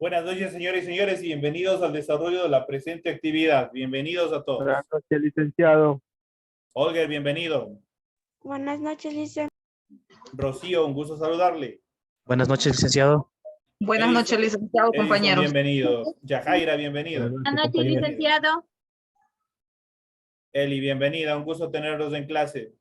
Buenas noches, señores y señores, y bienvenidos al desarrollo de la presente actividad. Bienvenidos a Buenas todos. noches, licenciado. Olga, bienvenido. Buenas noches, licenciado. Rocío, un gusto saludarle. Buenas noches, licenciado. Buenas Edison, noches, licenciado, Edison, compañeros. bienvenido. Yajaira, Buenas bienvenido. noches, Buenas noches, compañero. licenciado. Eli, bienvenida. Un gusto tenerlos en clase.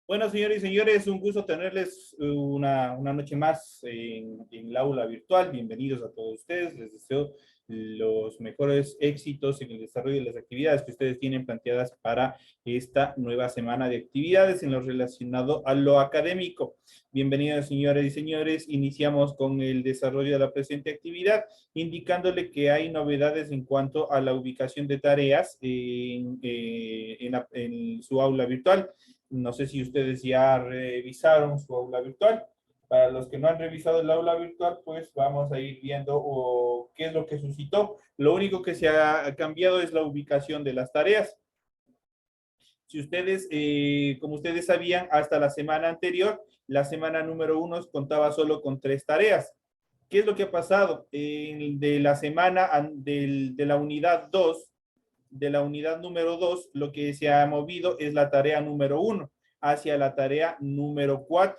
Bueno, señores y señores, un gusto tenerles una noche más en el aula virtual. Bienvenidos a todos ustedes. Les deseo los mejores éxitos en el desarrollo de las actividades que ustedes tienen planteadas para esta nueva semana de actividades en lo relacionado a lo académico. Bienvenidos, señores y señores. Iniciamos con el desarrollo de la presente actividad, indicándole que hay novedades en cuanto a la ubicación de tareas en su aula virtual. No sé si ustedes ya revisaron su aula virtual. Para los que no han revisado el aula virtual, pues vamos a ir viendo qué es lo que suscitó. Lo único que se ha cambiado es la ubicación de las tareas. Si ustedes, como ustedes sabían, hasta la semana anterior, la semana número 1 contaba solo con 3 tareas. ¿Qué es lo que ha pasado? De la semana, de la unidad 2, de la unidad número 2, lo que se ha movido es la tarea número 1 hacia la tarea número 4.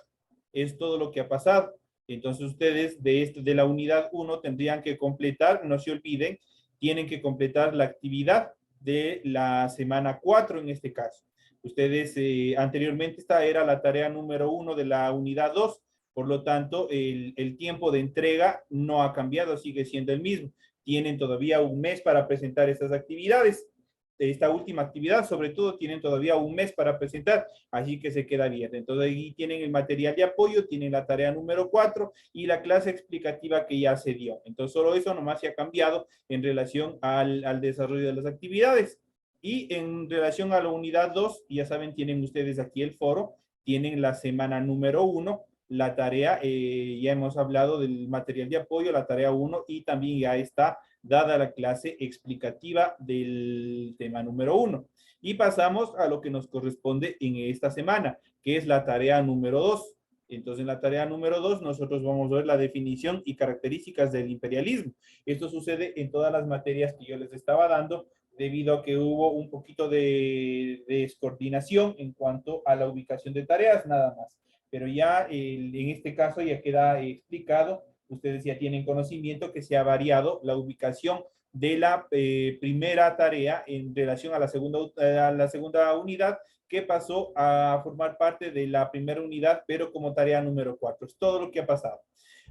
Es todo lo que ha pasado. Entonces ustedes de la unidad 1 tendrían que completar, no se olviden, tienen que completar la actividad de la semana 4 en este caso. Ustedes anteriormente esta era la tarea número 1 de la unidad 2, por lo tanto el tiempo de entrega no ha cambiado, sigue siendo el mismo. Tienen todavía un mes para presentar estas actividades. Esta última actividad, sobre todo, tienen todavía un mes para presentar, así que se queda abierta. Entonces, ahí tienen el material de apoyo, tienen la tarea número 4 y la clase explicativa que ya se dio. Entonces, solo eso nomás se ha cambiado en relación al desarrollo de las actividades. Y en relación a la unidad 2, ya saben, tienen ustedes aquí el foro, tienen la semana número 1, la tarea, ya hemos hablado del material de apoyo, la tarea 1, y también ya está dada la clase explicativa del tema número 1. Y pasamos a lo que nos corresponde en esta semana, que es la tarea número 2. Entonces, en la tarea número 2, nosotros vamos a ver la definición y características del imperialismo. Esto sucede en todas las materias que yo les estaba dando, debido a que hubo un poquito de descoordinación en cuanto a la ubicación de tareas, nada más. Pero ya en este caso ya queda explicado. Ustedes ya tienen conocimiento que se ha variado la ubicación de la primera tarea en relación a la segunda unidad, que pasó a formar parte de la primera unidad, pero como tarea número 4. Es todo lo que ha pasado.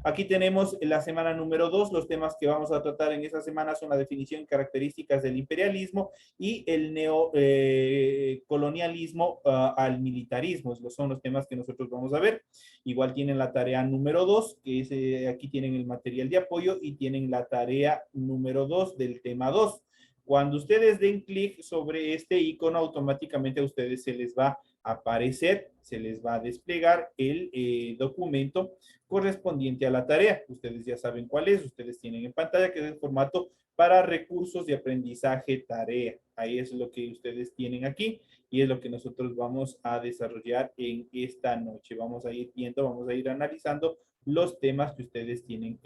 Aquí tenemos la semana número 2. Los temas que vamos a tratar en esta semana son la definición y características del imperialismo y el neocolonialismo al militarismo. Esos son los temas que nosotros vamos a ver. Igual tienen la tarea número 2, que es, aquí tienen el material de apoyo y tienen la tarea número 2 del tema 2. Cuando ustedes den clic sobre este icono, automáticamente a ustedes se les va a aparecer, se les va a desplegar el documento correspondiente a la tarea. Ustedes ya saben cuál es, ustedes tienen en pantalla que es el formato para recursos de aprendizaje tarea. Ahí es lo que ustedes tienen aquí y es lo que nosotros vamos a desarrollar en esta noche. Vamos a ir viendo, vamos a ir analizando los temas que ustedes tienen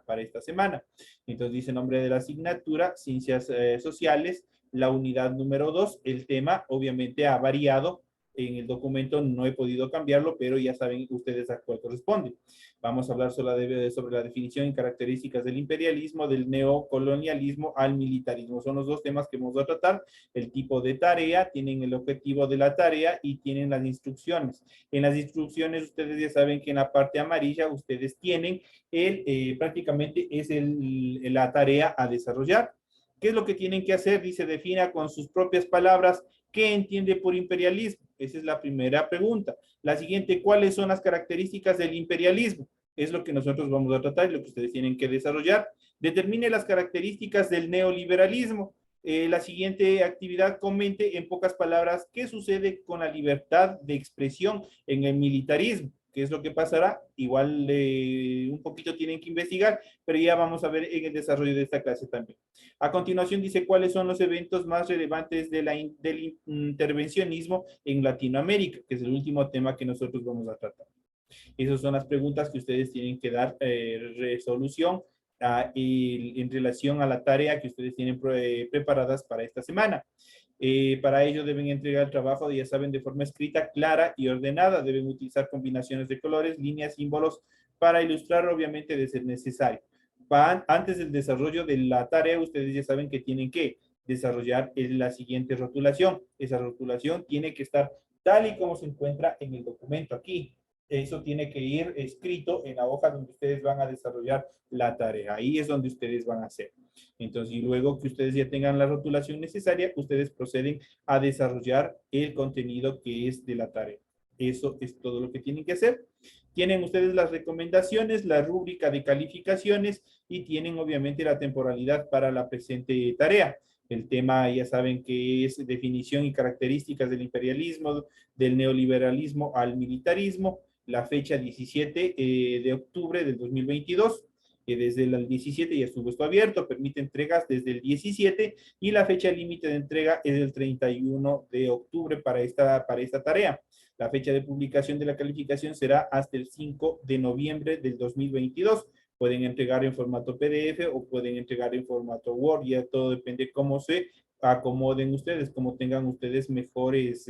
para esta semana. Entonces dice nombre de la asignatura, Ciencias Sociales, la unidad número 2. El tema obviamente ha variado. En el documento no he podido cambiarlo, pero ya saben ustedes a cuál corresponde. Vamos a hablar sobre la definición y características del imperialismo, del neocolonialismo al militarismo. Son los dos temas que vamos a tratar. El tipo de tarea, tienen el objetivo de la tarea y tienen las instrucciones. En las instrucciones ustedes ya saben que en la parte amarilla ustedes tienen prácticamente es la tarea a desarrollar. ¿Qué es lo que tienen que hacer? Dice, defina con sus propias palabras qué entiende por imperialismo. Esa es la primera pregunta. La siguiente, ¿cuáles son las características del imperialismo? Es lo que nosotros vamos a tratar y lo que ustedes tienen que desarrollar. Determine las características del neoliberalismo. La siguiente actividad, comente en pocas palabras qué sucede con la libertad de expresión en el militarismo. ¿Qué es lo que pasará? Igual un poquito tienen que investigar, pero ya vamos a ver en el desarrollo de esta clase también. A continuación dice cuáles son los eventos más relevantes del intervencionismo en Latinoamérica, que es el último tema que nosotros vamos a tratar. Esas son las preguntas que ustedes tienen que dar resolución en relación a la tarea que ustedes tienen preparadas para esta semana. Para ello deben entregar el trabajo, ya saben, de forma escrita, clara y ordenada. Deben utilizar combinaciones de colores, líneas, símbolos para ilustrar, obviamente, de ser necesario. Antes del desarrollo de la tarea, ustedes ya saben que tienen que desarrollar la siguiente rotulación. Esa rotulación tiene que estar tal y como se encuentra en el documento aquí. Eso tiene que ir escrito en la hoja donde ustedes van a desarrollar la tarea. Ahí es donde ustedes van a hacer. Entonces, y luego que ustedes ya tengan la rotulación necesaria, ustedes proceden a desarrollar el contenido que es de la tarea. Eso es todo lo que tienen que hacer. Tienen ustedes las recomendaciones, la rúbrica de calificaciones y tienen obviamente la temporalidad para la presente tarea. El tema ya saben que es definición y características del imperialismo, del neoliberalismo al militarismo. La fecha 17 de octubre del 2022, que desde el 17 ya estuvo esto abierto, permite entregas desde el 17 y la fecha límite de entrega es el 31 de octubre para esta tarea. La fecha de publicación de la calificación será hasta el 5 de noviembre del 2022. Pueden entregar en formato PDF o pueden entregar en formato Word, ya todo depende cómo se acomoden ustedes, cómo tengan ustedes mejores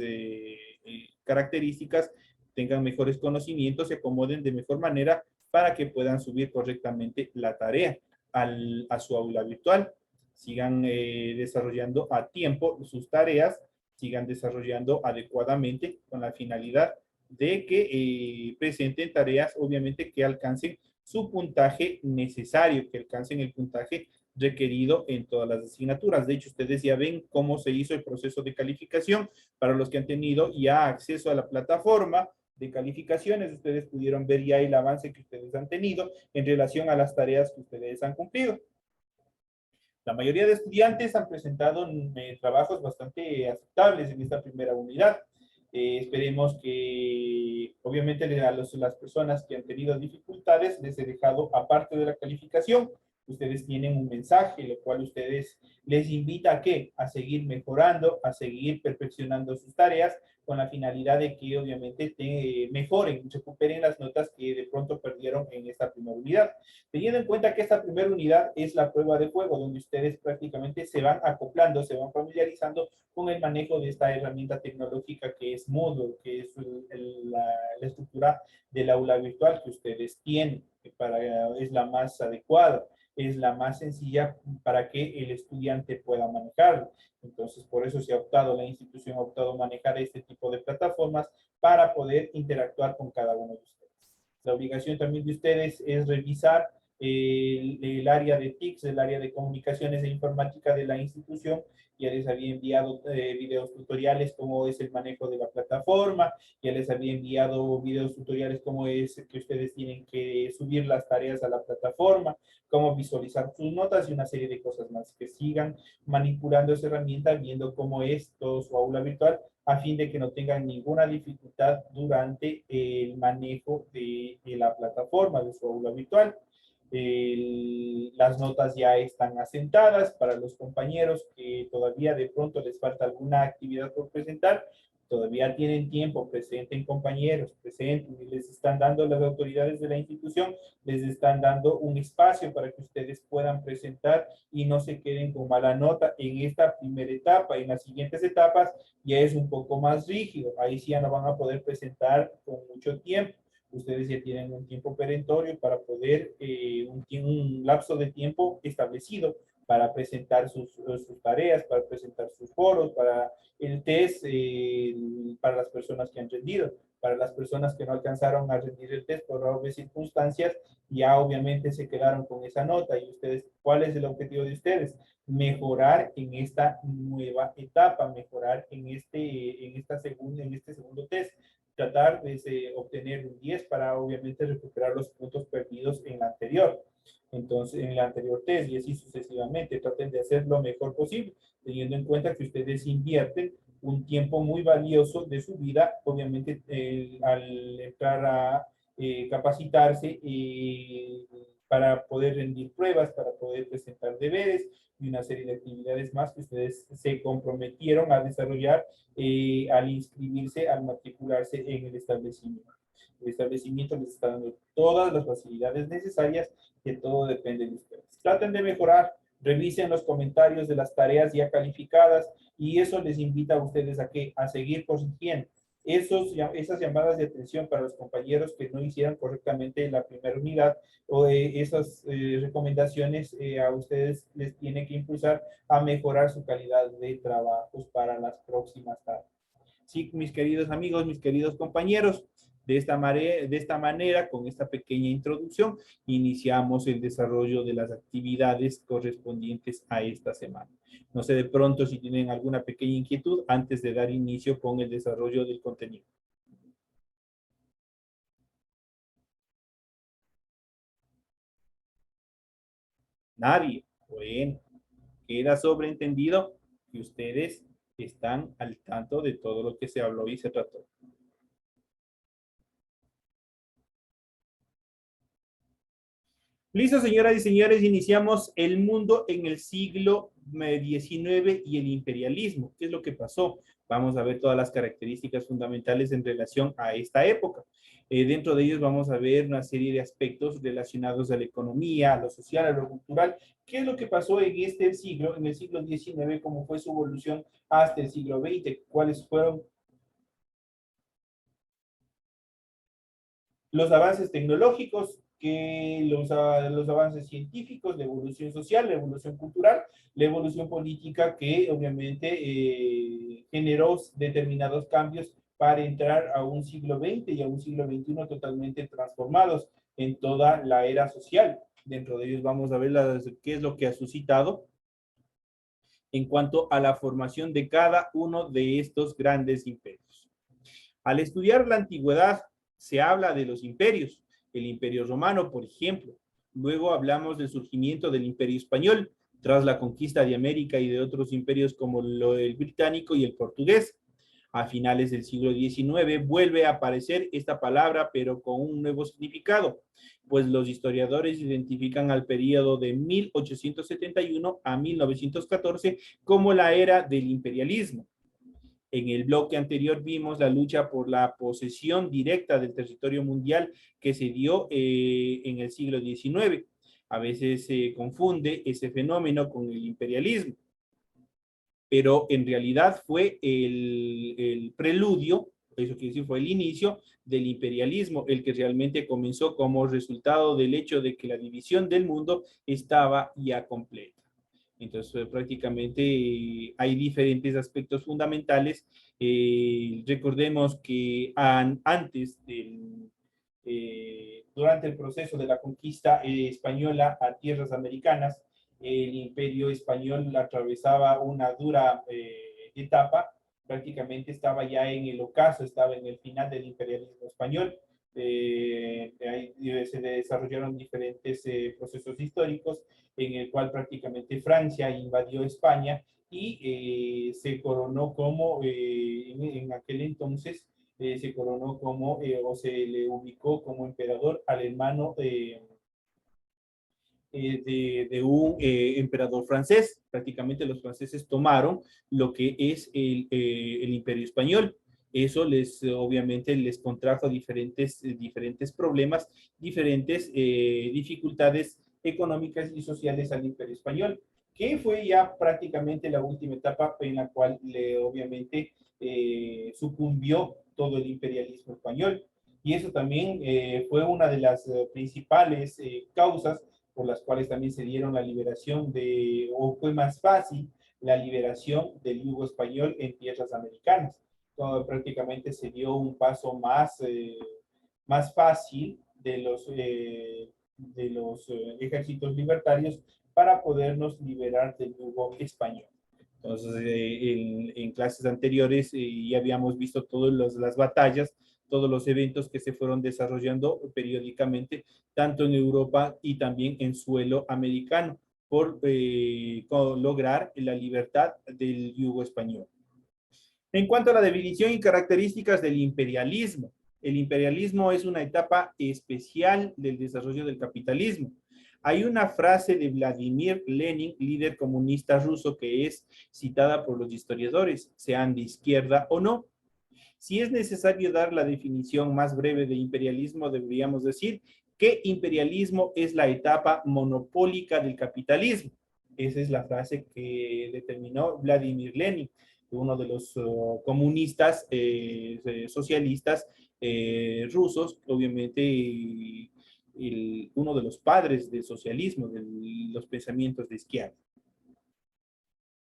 características, tengan mejores conocimientos, se acomoden de mejor manera para que puedan subir correctamente la tarea a su aula virtual. Sigan desarrollando a tiempo sus tareas, sigan desarrollando adecuadamente con la finalidad de que presenten tareas, obviamente, que alcancen su puntaje necesario, que alcancen el puntaje requerido en todas las asignaturas. De hecho, ustedes ya ven cómo se hizo el proceso de calificación. Para los que han tenido ya acceso a la plataforma de calificaciones, ustedes pudieron ver ya el avance que ustedes han tenido en relación a las tareas que ustedes han cumplido. La mayoría de estudiantes han presentado trabajos bastante aceptables en esta primera unidad. Esperemos que, obviamente, a las personas que han tenido dificultades les he dejado, aparte de la calificación, ustedes tienen un mensaje, lo cual ustedes les invita a ¿qué? A seguir mejorando, a seguir perfeccionando sus tareas, con la finalidad de que obviamente mejoren, recuperen las notas que de pronto perdieron en esta primera unidad. Teniendo en cuenta que esta primera unidad es la prueba de juego, donde ustedes prácticamente se van acoplando, se van familiarizando con el manejo de esta herramienta tecnológica que es Moodle, que es la estructura del aula virtual que ustedes tienen, que es la más adecuada, es la más sencilla para que el estudiante pueda manejarlo. Entonces, por eso la institución ha optado manejar este tipo de plataformas para poder interactuar con cada uno de ustedes. La obligación también de ustedes es revisar el área de TICS, el área de comunicaciones e informática de la institución, ya les había enviado videos tutoriales cómo es el manejo de la plataforma, ya les había enviado videos tutoriales cómo es que ustedes tienen que subir las tareas a la plataforma, cómo visualizar sus notas y una serie de cosas más. Que sigan manipulando esa herramienta, viendo cómo es todo su aula virtual, a fin de que no tengan ninguna dificultad durante el manejo de la plataforma de su aula virtual. Las notas ya están asentadas para los compañeros que todavía de pronto les falta alguna actividad por presentar. Todavía tienen tiempo, presenten compañeros, presenten, y les están dando las autoridades de la institución, les están dando un espacio para que ustedes puedan presentar y no se queden con mala nota en esta primera etapa. En las siguientes etapas ya es un poco más rígido, ahí sí ya no van a poder presentar con mucho tiempo. Ustedes ya tienen un tiempo perentorio para poder, un lapso de tiempo establecido para presentar sus tareas, para presentar sus foros, para el test, para las personas que han rendido. Para las personas que no alcanzaron a rendir el test por obvias circunstancias, ya obviamente se quedaron con esa nota. Y ustedes, ¿cuál es el objetivo de ustedes? Mejorar en esta nueva etapa, mejorar en este segundo test, tratar de obtener un 10 para obviamente recuperar los puntos perdidos en la anterior. Entonces, en el anterior test, y así sucesivamente, traten de hacer lo mejor posible, teniendo en cuenta que ustedes invierten un tiempo muy valioso de su vida, obviamente al entrar a capacitarse para poder rendir pruebas, para poder presentar deberes y una serie de actividades más que ustedes se comprometieron a desarrollar al inscribirse, al matricularse en el establecimiento. El establecimiento les está dando todas las facilidades necesarias, que todo depende de ustedes. Traten de mejorar, revisen los comentarios de las tareas ya calificadas y eso les invita a ustedes a seguir corrigiendo. Esas llamadas de atención para los compañeros que no hicieron correctamente la primera unidad o esas recomendaciones a ustedes les tiene que impulsar a mejorar su calidad de trabajos para las próximas tardes. Sí, mis queridos amigos, mis queridos compañeros, de esta manera, con esta pequeña introducción, iniciamos el desarrollo de las actividades correspondientes a esta semana. No sé de pronto si tienen alguna pequeña inquietud antes de dar inicio con el desarrollo del contenido. Nadie. Bueno, queda sobreentendido que ustedes están al tanto de todo lo que se habló y se trató. Listo, señoras y señores, iniciamos el mundo en el siglo XIX y el imperialismo. ¿Qué es lo que pasó? Vamos a ver todas las características fundamentales en relación a esta época. Dentro de ellos vamos a ver una serie de aspectos relacionados a la economía, a lo social, a lo cultural. ¿Qué es lo que pasó en este siglo, en el siglo XIX? ¿Cómo fue su evolución hasta el siglo XX? ¿Cuáles fueron los avances tecnológicos, que los avances científicos, la evolución social, la evolución cultural, la evolución política, que obviamente generó determinados cambios para entrar a un siglo XX y a un siglo XXI totalmente transformados en toda la era social? Dentro de ellos vamos a ver qué es lo que ha suscitado en cuanto a la formación de cada uno de estos grandes imperios. Al estudiar la antigüedad, se habla de los imperios, el imperio romano, por ejemplo. Luego hablamos del surgimiento del imperio español, tras la conquista de América y de otros imperios como el británico y el portugués. A finales del siglo XIX vuelve a aparecer esta palabra, pero con un nuevo significado, pues los historiadores identifican al periodo de 1871 a 1914 como la era del imperialismo. En el bloque anterior vimos la lucha por la posesión directa del territorio mundial que se dio en el siglo XIX. A veces se confunde ese fenómeno con el imperialismo, pero en realidad fue el preludio, eso quiere decir, fue el inicio del imperialismo, el que realmente comenzó como resultado del hecho de que la división del mundo estaba ya completa. Entonces, prácticamente hay diferentes aspectos fundamentales. Recordemos que antes Durante el proceso de la conquista española a tierras americanas, el imperio español atravesaba una dura etapa, prácticamente estaba ya en el ocaso, estaba en el final del imperialismo español. Ahí se desarrollaron diferentes procesos históricos en el cual prácticamente Francia invadió España y se coronó como, en aquel entonces, se coronó como, o se le ubicó como emperador al hermano de un emperador francés. Prácticamente los franceses tomaron lo que es el imperio español. Eso obviamente les contrajo diferentes problemas, diferentes dificultades económicas y sociales al imperio español, que fue ya prácticamente la última etapa en la cual obviamente sucumbió todo el imperialismo español. Y eso también fue una de las principales causas por las cuales también se dieron la liberación o fue más fácil la liberación del yugo español en tierras americanas. Todo, prácticamente se dio un paso más fácil de los ejércitos libertarios para podernos liberar del yugo español. Entonces, en clases anteriores ya habíamos visto todas las batallas, todos los eventos que se fueron desarrollando periódicamente, tanto en Europa y también en suelo americano, por lograr la libertad del yugo español. En cuanto a la definición y características del imperialismo, el imperialismo es una etapa especial del desarrollo del capitalismo. Hay una frase de Vladimir Lenin, líder comunista ruso, que es citada por los historiadores, sean de izquierda o no. Si es necesario dar la definición más breve de imperialismo, deberíamos decir que imperialismo es la etapa monopólica del capitalismo. Esa es la frase que determinó Vladimir Lenin, uno de los comunistas socialistas rusos, obviamente uno de los padres del socialismo, de los pensamientos de izquierda.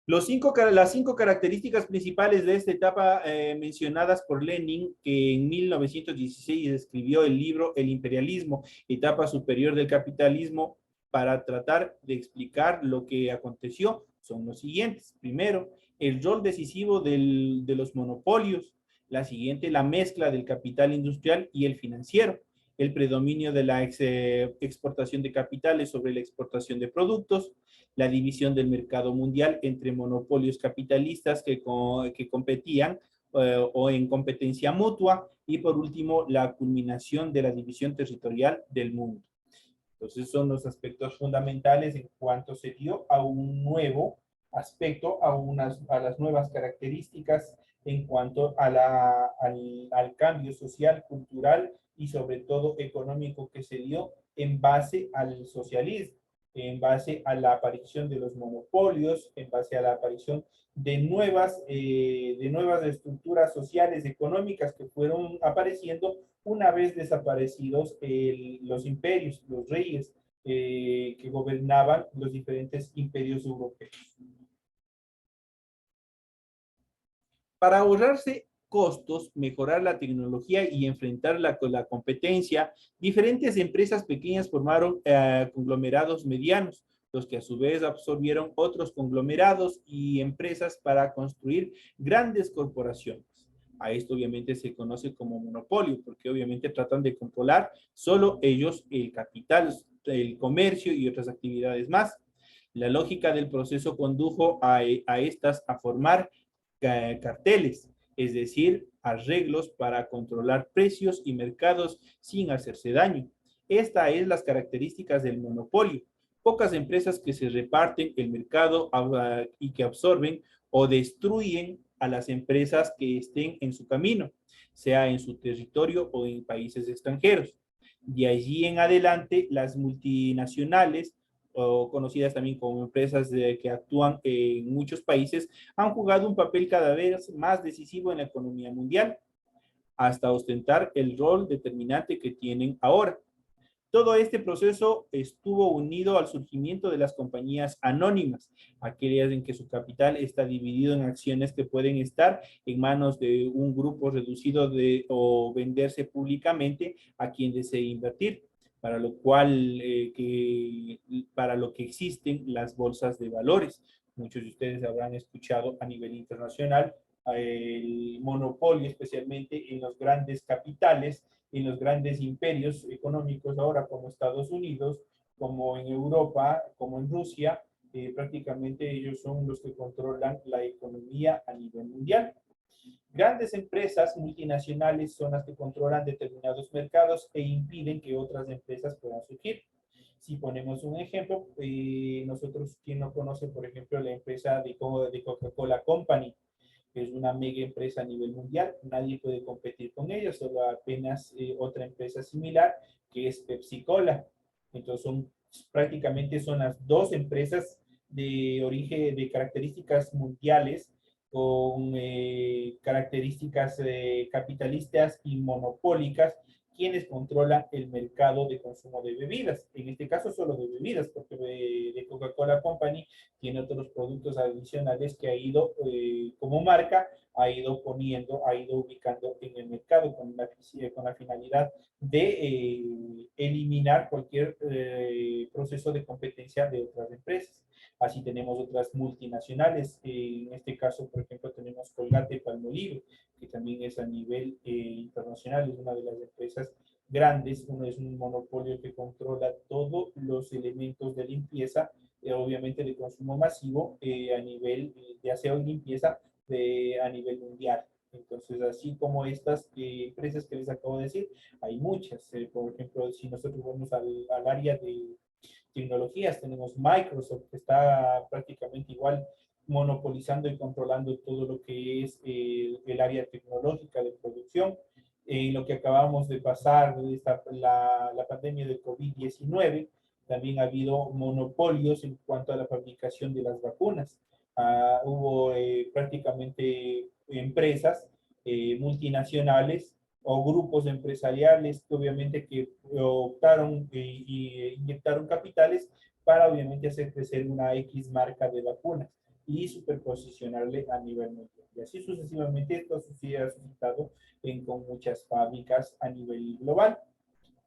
Las cinco características principales de esta etapa mencionadas por Lenin, que en 1916 escribió el libro El imperialismo, etapa superior del capitalismo, para tratar de explicar lo que aconteció, son los siguientes. Primero, el rol decisivo de los monopolios. La siguiente, la mezcla del capital industrial y el financiero. El predominio de la exportación de capitales sobre la exportación de productos, la división del mercado mundial entre monopolios capitalistas que competían o en competencia mutua, y por último, la culminación de la división territorial del mundo. Entonces, son los aspectos fundamentales en cuanto se dio a un nuevo aspecto, a las nuevas características en cuanto al cambio social, cultural y sobre todo económico que se dio en base al socialismo, en base a la aparición de los monopolios, en base a la aparición de nuevas estructuras sociales, económicas que fueron apareciendo una vez desaparecidos los imperios, los reyes que gobernaban los diferentes imperios europeos. Para ahorrarse costos, mejorar la tecnología y enfrentar la competencia, diferentes empresas pequeñas formaron conglomerados medianos, los que a su vez absorbieron otros conglomerados y empresas para construir grandes corporaciones. A esto obviamente se conoce como monopolio, porque obviamente tratan de controlar solo ellos el capital, el comercio y otras actividades más. La lógica del proceso condujo a estas a formar carteles, es decir, arreglos para controlar precios y mercados sin hacerse daño. Esta es las características del monopolio. Pocas empresas que se reparten el mercado y que absorben o destruyen a las empresas que estén en su camino, sea en su territorio o en países extranjeros. De allí en adelante, las multinacionales, o conocidas también como empresas que actúan en muchos países, han jugado un papel cada vez más decisivo en la economía mundial, hasta ostentar el rol determinante que tienen ahora. Todo este proceso estuvo unido al surgimiento de las compañías anónimas, aquellas en que su capital está dividido en acciones que pueden estar en manos de un grupo reducido o venderse públicamente a quien desee invertir, para lo cual, para lo que existen las bolsas de valores. Muchos de ustedes habrán escuchado a nivel internacional el monopolio, especialmente en los grandes capitales, en los grandes imperios económicos ahora como Estados Unidos, como en Europa, como en Rusia. Prácticamente ellos son los que controlan la economía a nivel mundial. Grandes empresas multinacionales son las que controlan determinados mercados e impiden que otras empresas puedan surgir. Si ponemos un ejemplo, nosotros, ¿quién no conoce, por ejemplo, la empresa de Coca-Cola Company? Que es una mega empresa a nivel mundial, nadie puede competir con ellos, solo apenas otra empresa similar, que es Pepsi Cola. Entonces, prácticamente son las dos empresas de origen, de características mundiales, con características capitalistas y monopólicas, quienes controlan el mercado de consumo de bebidas. En este caso solo de bebidas, porque de Coca-Cola Company tiene otros productos adicionales que ha ido como marca, ha ido poniendo, ha ido ubicando en el mercado con la finalidad de eliminar cualquier proceso de competencia de otras empresas. Así tenemos otras multinacionales, en este caso, por ejemplo, tenemos Colgate-Palmolive, que también es a nivel internacional, es una de las empresas grandes, uno es un monopolio que controla todos los elementos de limpieza, obviamente de consumo masivo, a nivel de aseo y limpieza a nivel mundial. Entonces, así como estas empresas que les acabo de decir, hay muchas. Por ejemplo, si nosotros vamos al área de tecnologías, tenemos Microsoft, que está prácticamente igual monopolizando y controlando todo lo que es el área tecnológica de producción. En lo que acabamos de pasar, la pandemia del COVID-19, también ha habido monopolios en cuanto a la fabricación de las vacunas. Hubo prácticamente empresas multinacionales o grupos empresariales que obviamente que optaron y inyectaron capitales para obviamente hacer crecer una X marca de vacunas y superposicionarle a nivel mundial. Y así sucesivamente esto ha suscitado con muchas fábricas a nivel global,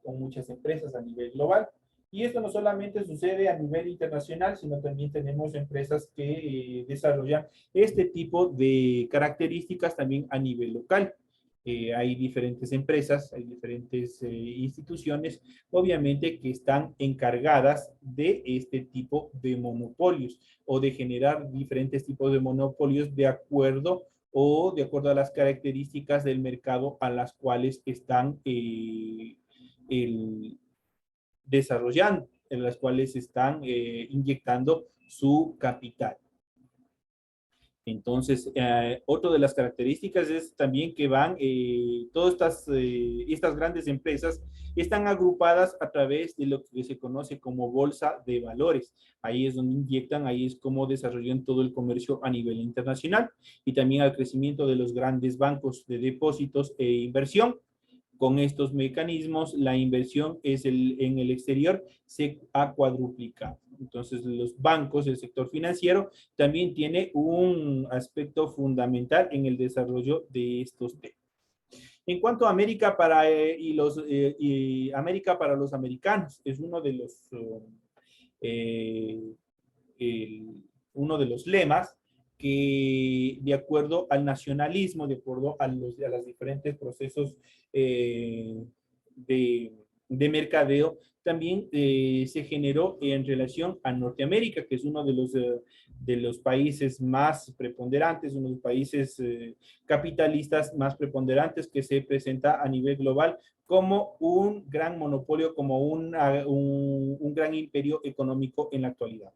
con muchas empresas a nivel global. Y esto no solamente sucede a nivel internacional, sino también tenemos empresas que desarrollan este tipo de características también a nivel local. Hay diferentes empresas, hay diferentes instituciones, obviamente, que están encargadas de este tipo de monopolios o de generar diferentes tipos de monopolios de acuerdo a las características del mercado a las cuales están desarrollando, en las cuales están inyectando su capital. Entonces, otra de las características es también que todas estas grandes empresas están agrupadas a través de lo que se conoce como bolsa de valores. Ahí es donde inyectan, ahí es como desarrollan todo el comercio a nivel internacional y también al crecimiento de los grandes bancos de depósitos e inversión. Con estos mecanismos, la inversión en el exterior se ha cuadruplicado. Entonces, los bancos, el sector financiero, también tiene un aspecto fundamental en el desarrollo de estos temas. En cuanto a América América para los americanos, es uno de los lemas que, de acuerdo al nacionalismo, de acuerdo a los diferentes procesos de mercadeo, también se generó en relación a Norteamérica, que es uno de los países más preponderantes, uno de los países capitalistas más preponderantes que se presenta a nivel global como un gran monopolio, como un gran imperio económico en la actualidad.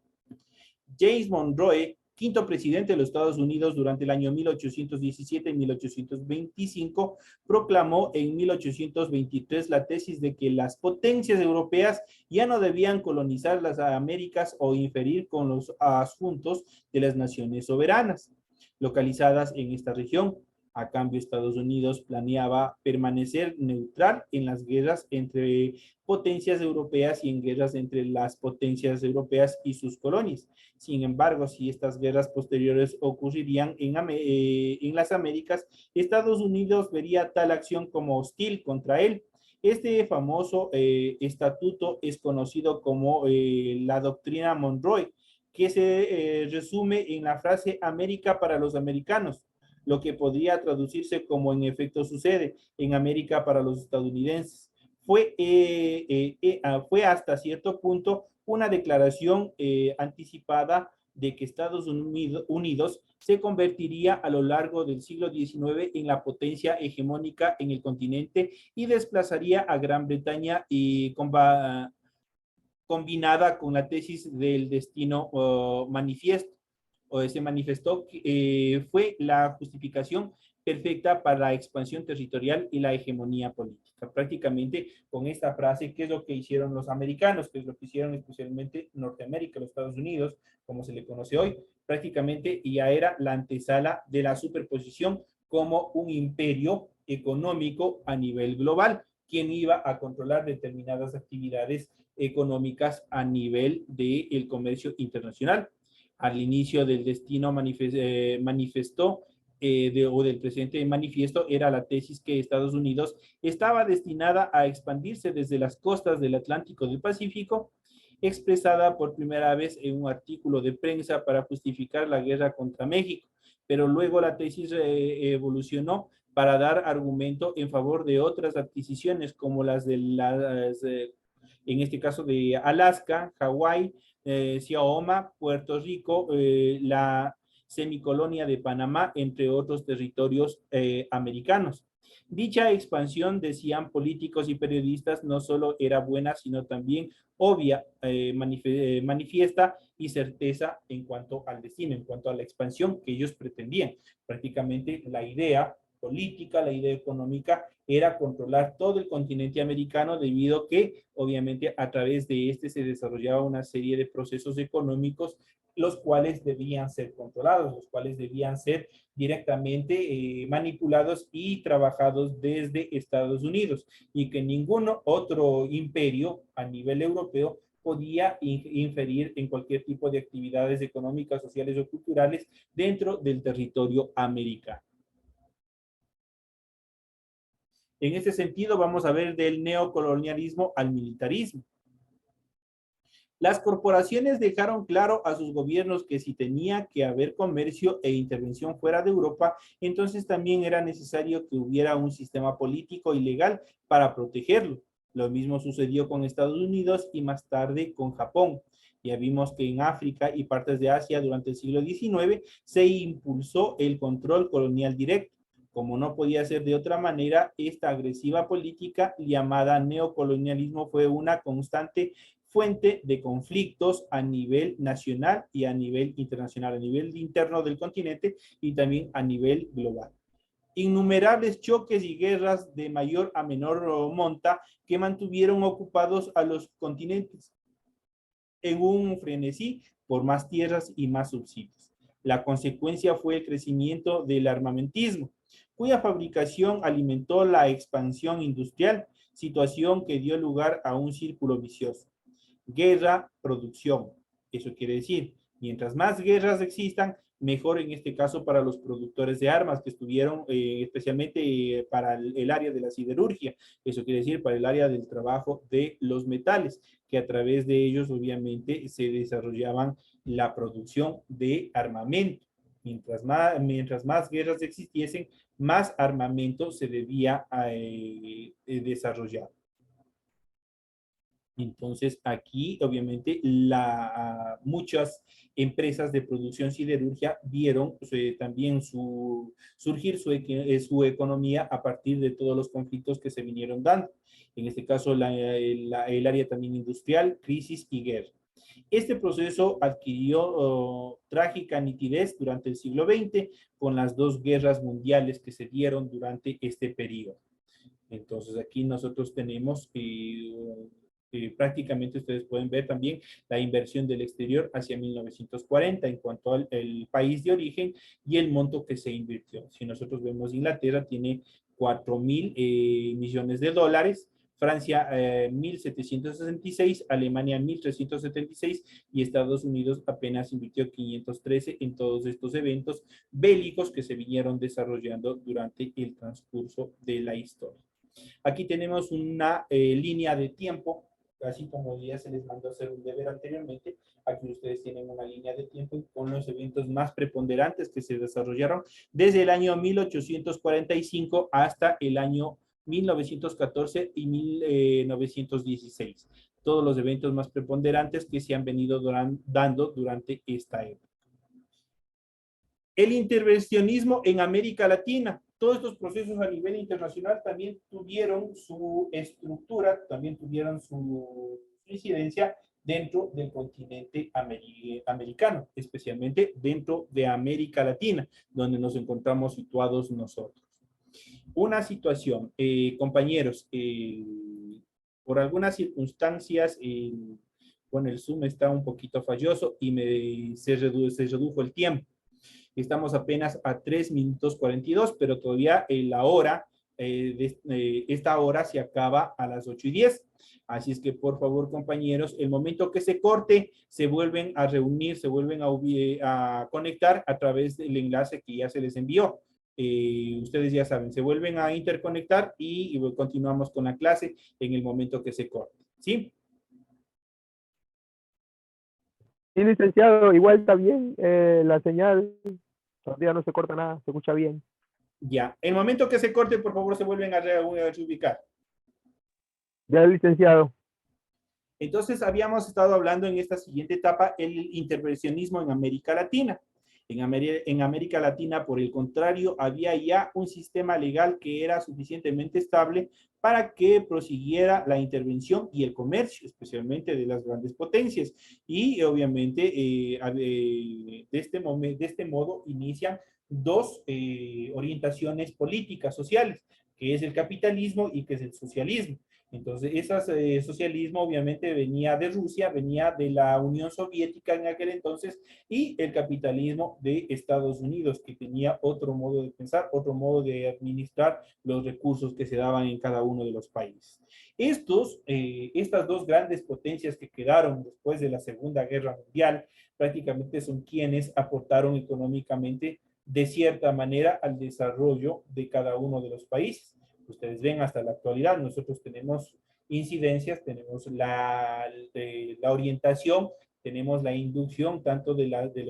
James Monroe, quinto presidente de los Estados Unidos durante el año 1817 y 1825, proclamó en 1823 la tesis de que las potencias europeas ya no debían colonizar las Américas o inferir con los asuntos de las naciones soberanas localizadas en esta región. A cambio, Estados Unidos planeaba permanecer neutral en las guerras entre potencias europeas y en guerras entre las potencias europeas y sus colonias. Sin embargo, si estas guerras posteriores ocurrirían en las Américas, Estados Unidos vería tal acción como hostil contra él. Este famoso estatuto es conocido como la doctrina Monroe, que se resume en la frase América para los americanos, lo que podría traducirse como en efecto sucede en América para los estadounidenses. Fue hasta cierto punto una declaración anticipada de que Estados Unidos se convertiría a lo largo del siglo XIX en la potencia hegemónica en el continente y desplazaría a Gran Bretaña y combinada con la tesis del destino manifiesto, o se manifestó, fue la justificación perfecta para la expansión territorial y la hegemonía política. Prácticamente con esta frase, ¿qué es lo que hicieron los americanos? ¿Qué es lo que hicieron especialmente Norteamérica, los Estados Unidos, como se le conoce hoy? Prácticamente ya era la antesala de la superposición como un imperio económico a nivel global, quien iba a controlar determinadas actividades económicas a nivel del comercio internacional. Al inicio del destino manifestó o del presente manifiesto era la tesis que Estados Unidos estaba destinada a expandirse desde las costas del Atlántico del Pacífico, expresada por primera vez en un artículo de prensa para justificar la guerra contra México, pero luego la tesis evolucionó para dar argumento en favor de otras adquisiciones como las de en este caso de Alaska, Hawái, Xiaoma, Puerto Rico, la semicolonia de Panamá, entre otros territorios americanos. Dicha expansión, decían políticos y periodistas, no solo era buena, sino también obvia, manifiesta y certeza en cuanto al destino, en cuanto a la expansión que ellos pretendían. Prácticamente la idea política, la idea económica era controlar todo el continente americano debido a que obviamente a través de este se desarrollaba una serie de procesos económicos los cuales debían ser controlados, los cuales debían ser directamente manipulados y trabajados desde Estados Unidos y que ningún otro imperio a nivel europeo podía inferir en cualquier tipo de actividades económicas, sociales o culturales dentro del territorio americano. En ese sentido, vamos a ver del neocolonialismo al militarismo. Las corporaciones dejaron claro a sus gobiernos que si tenía que haber comercio e intervención fuera de Europa, entonces también era necesario que hubiera un sistema político y legal para protegerlo. Lo mismo sucedió con Estados Unidos y más tarde con Japón. Ya vimos que en África y partes de Asia durante el siglo XIX se impulsó el control colonial directo. Como no podía ser de otra manera, esta agresiva política llamada neocolonialismo fue una constante fuente de conflictos a nivel nacional y a nivel internacional, a nivel interno del continente y también a nivel global. Innumerables choques y guerras de mayor a menor monta que mantuvieron ocupados a los continentes en un frenesí por más tierras y más subsidios. La consecuencia fue el crecimiento del armamentismo, cuya fabricación alimentó la expansión industrial, situación que dio lugar a un círculo vicioso. Guerra, producción. Eso quiere decir, mientras más guerras existan, mejor en este caso para los productores de armas que estuvieron especialmente para el área de la siderurgia. Eso quiere decir para el área del trabajo de los metales, que a través de ellos obviamente se desarrollaban la producción de armamento. Mientras más guerras existiesen, más armamento se debía desarrollar. Entonces, aquí, obviamente, muchas empresas de producción siderurgia vieron también surgir su economía a partir de todos los conflictos que se vinieron dando. En este caso, el área también industrial, crisis y guerra. Este proceso adquirió trágica nitidez durante el siglo XX con las dos guerras mundiales que se dieron durante este periodo. Entonces, aquí nosotros tenemos prácticamente ustedes pueden ver también la inversión del exterior hacia 1940 en cuanto al el país de origen y el monto que se invirtió. Si nosotros vemos Inglaterra tiene 4.000 millones de dólares, Francia 1.766, Alemania 1.376 y Estados Unidos apenas invirtió 513 en todos estos eventos bélicos que se vinieron desarrollando durante el transcurso de la historia. Aquí tenemos una línea de tiempo, así como ya se les mandó a hacer un deber anteriormente. Aquí ustedes tienen una línea de tiempo con los eventos más preponderantes que se desarrollaron desde el año 1845 hasta el año 1914 y 1916. Todos los eventos más preponderantes que se han venido dando durante esta época. El intervencionismo en América Latina. Todos estos procesos a nivel internacional también tuvieron su estructura, también tuvieron su incidencia dentro del continente americano, especialmente dentro de América Latina, donde nos encontramos situados nosotros. Una situación, compañeros, por algunas circunstancias, bueno, el Zoom está un poquito falloso y se redujo el tiempo. Estamos apenas a 3 minutos 42, pero todavía la hora, esta hora se acaba a las 8:10. Así es que, por favor, compañeros, el momento que se corte, se vuelven a reunir, se vuelven a conectar a través del enlace que ya se les envió. Ustedes ya saben, se vuelven a interconectar y continuamos con la clase en el momento que se corte. ¿Sí? Sí, licenciado, igual está bien la señal. Todavía no se corta nada, se escucha bien. Ya. El momento que se corte, por favor, se vuelven a reubicar. Ya, licenciado. Entonces, habíamos estado hablando en esta siguiente etapa el intervencionismo en América Latina. En América Latina, por el contrario, había ya un sistema legal que era suficientemente estable para que prosiguiera la intervención y el comercio, especialmente de las grandes potencias. Y obviamente, de este modo, inician dos orientaciones políticas, sociales, que es el capitalismo y que es el socialismo. Entonces, ese socialismo obviamente venía de Rusia, venía de la Unión Soviética en aquel entonces, y el capitalismo de Estados Unidos, que tenía otro modo de pensar, otro modo de administrar los recursos que se daban en cada uno de los países. Estas dos grandes potencias que quedaron después de la Segunda Guerra Mundial, prácticamente son quienes aportaron económicamente de cierta manera al desarrollo de cada uno de los países. Ustedes ven hasta la actualidad, nosotros tenemos incidencias, tenemos la orientación, tenemos la inducción tanto de los